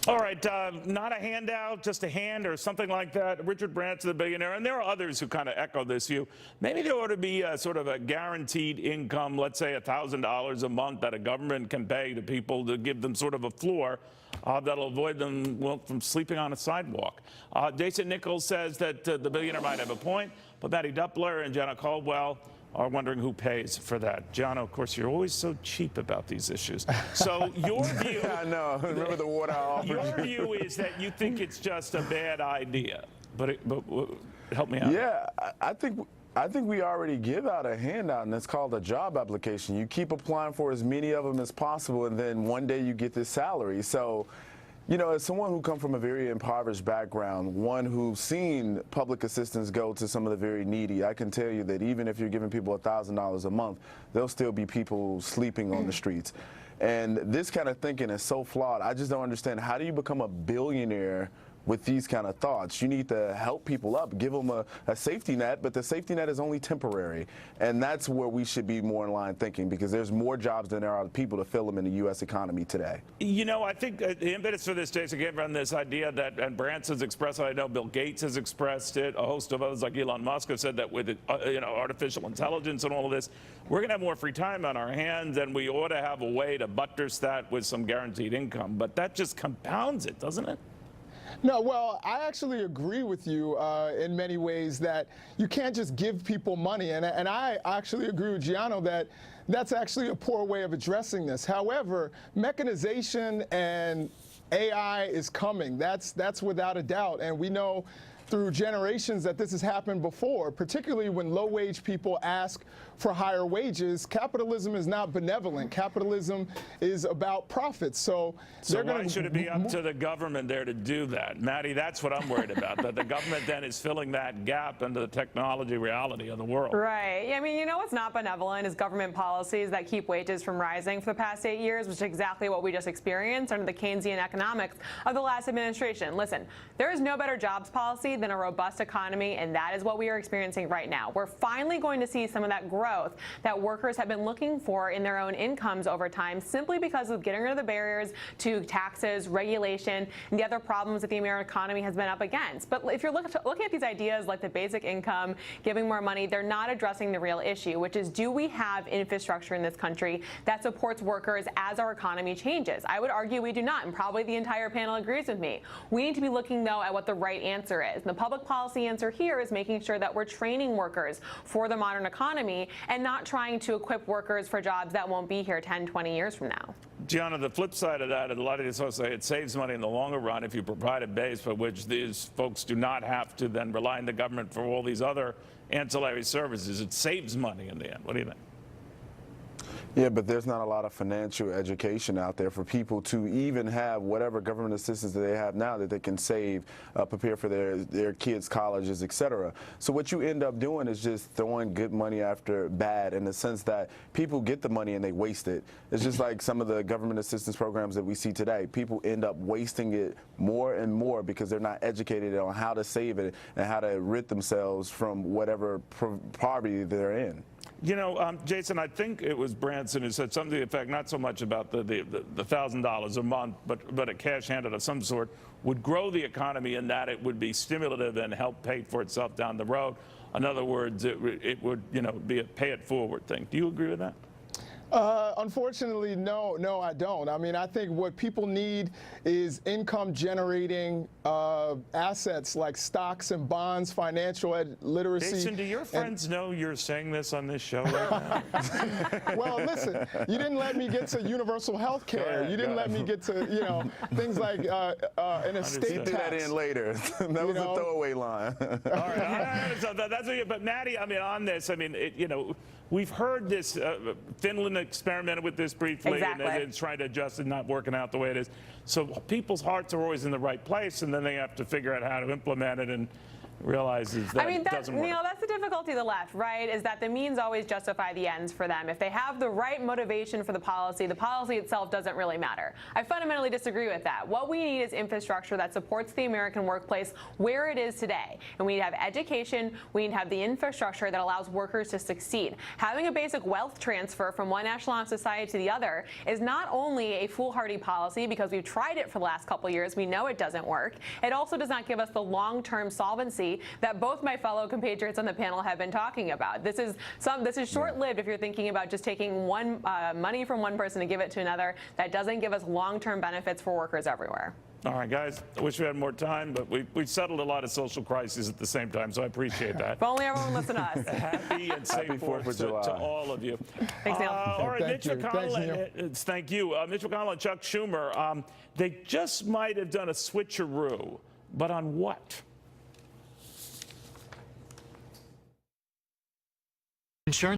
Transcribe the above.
All right, not a handout, just a hand or something like that. Richard Branson, the billionaire, and there are others who kind of echo this view. Maybe there ought to be a sort of a guaranteed income, let's say $1,000 a month that a government can pay to people to give them sort of a floor that'll avoid them from sleeping on a sidewalk. Jason Nichols says that the billionaire might have a point, but Mattie Duppler and Jenna Caldwell are wondering who pays for that. John, of course, you're always so cheap about these issues. So your view... I know. Remember the water I offered you? Your view is that you think it's just a bad idea. But help me out. Yeah, I think we already give out a handout, and it's called a job application. You keep applying for as many of them as possible, and then one day you get this salary. So, you know, as someone who comes from a very impoverished background, one who's seen public assistance go to some of the very needy, I can tell you that even if you're giving people $1,000 a month, there'll still be people sleeping on the streets. And this kind of thinking is so flawed. I just don't understand. How do you become a billionaire with these kind of thoughts? You need to help people up, give them a safety net, but the safety net is only temporary. And that's where we should be more in line thinking, because there's more jobs than there are people to fill them in the U.S. economy today. You know, I think the impetus for this, Jason, came from this idea that, and Branson's expressed it, I know Bill Gates has expressed it, a host of others like Elon Musk have said that with you know, artificial intelligence and all of this, we're going to have more free time on our hands, and we ought to have a way to buttress that with some guaranteed income. But that just compounds it, doesn't it? No, well, I actually agree with you in many ways that you can't just give people money. And I actually agree with Gianno that that's actually a poor way of addressing this. However, mechanization and AI is coming. That's without a doubt. And we know through generations that this has happened before, particularly when low-wage people ask for higher wages. Capitalism is not benevolent. Capitalism is about profits. So why should it be up to the government there to do that? Mattie, that's what I'm worried about, that the government then is filling that gap into the technology reality of the world. Right. I mean, you know what's not benevolent is government policies that keep wages from rising for the past 8 years, which is exactly what we just experienced under the Keynesian economics of the last administration. Listen, there is no better jobs policy than a robust economy, and that is what we are experiencing right now. We're finally going to see some of that growth that workers have been looking for in their own incomes over time, simply because of getting rid of the barriers to taxes, regulation, and the other problems that the American economy has been up against. But if you're looking at these ideas like the basic income, giving more money, they're not addressing the real issue, which is, do we have infrastructure in this country that supports workers as our economy changes? I would argue we do not, and probably the entire panel agrees with me. We need to be looking, though, at what the right answer is. And the public policy answer here is making sure that we're training workers for the modern economy and not trying to equip workers for jobs that won't be here 10, 20 years from now. Gianna, the flip side of that, and a lot of these folks say it saves money in the longer run if you provide a base for which these folks do not have to then rely on the government for all these other ancillary services. It saves money in the end. What do you think? Yeah, but there's not a lot of financial education out there for people to even have whatever government assistance that they have now that they can save, prepare for their kids' colleges, etc. So what you end up doing is just throwing good money after bad, in the sense that people get the money and they waste it. It's just like some of the government assistance programs that we see today. People end up wasting it more and more because they're not educated on how to save it and how to rid themselves from whatever poverty they're in. You know, Jason, I think it was Branson who said something to the effect, not so much about the $1,000 a month, but a cash handout of some sort would grow the economy in that it would be stimulative and help pay for itself down the road. In other words, it would, you know, be a pay it forward thing. Do you agree with that? Unfortunately, no, I don't. I mean, I think what people need is income-generating assets like stocks and bonds, financial literacy. Jason, do your friends know you're saying this on this show right now? Well, listen, you didn't let me get to universal health care. You didn't let me get to, you know, things like an estate tax. Do that in later. That was a throwaway line. All right, so that's what but Mattie, I mean, on this, I mean, you know, we've heard this. Finland experimented with this briefly, exactly. And it's trying to adjust and not working out the way it is. So people's hearts are always in the right place, and then they have to figure out how to implement it. And realizes that I mean, it doesn't work. Neil, that's the difficulty of the left, right? Is that the means always justify the ends for them. If they have the right motivation for the policy itself doesn't really matter. I fundamentally disagree with that. What we need is infrastructure that supports the American workplace where it is today. And we need to have education. We need to have the infrastructure that allows workers to succeed. Having a basic wealth transfer from one echelon of society to the other is not only a foolhardy policy because we've tried it for the last couple of years. We know it doesn't work. It also does not give us the long-term solvency that both my fellow compatriots on the panel have been talking about. This is short-lived if you're thinking about just taking money from one person to give it to another. That doesn't give us long-term benefits for workers everywhere. All right, guys, I wish we had more time, but we've settled a lot of social crises at the same time, so I appreciate that. If only everyone listened to us. Happy and safe Happy 4th of July. to all of you. Thanks, Neil. All right, Thank Mitch you. McConnell, Thanks, thank you. Mitch McConnell and Chuck Schumer, they just might have done a switcheroo, but on what? Insurance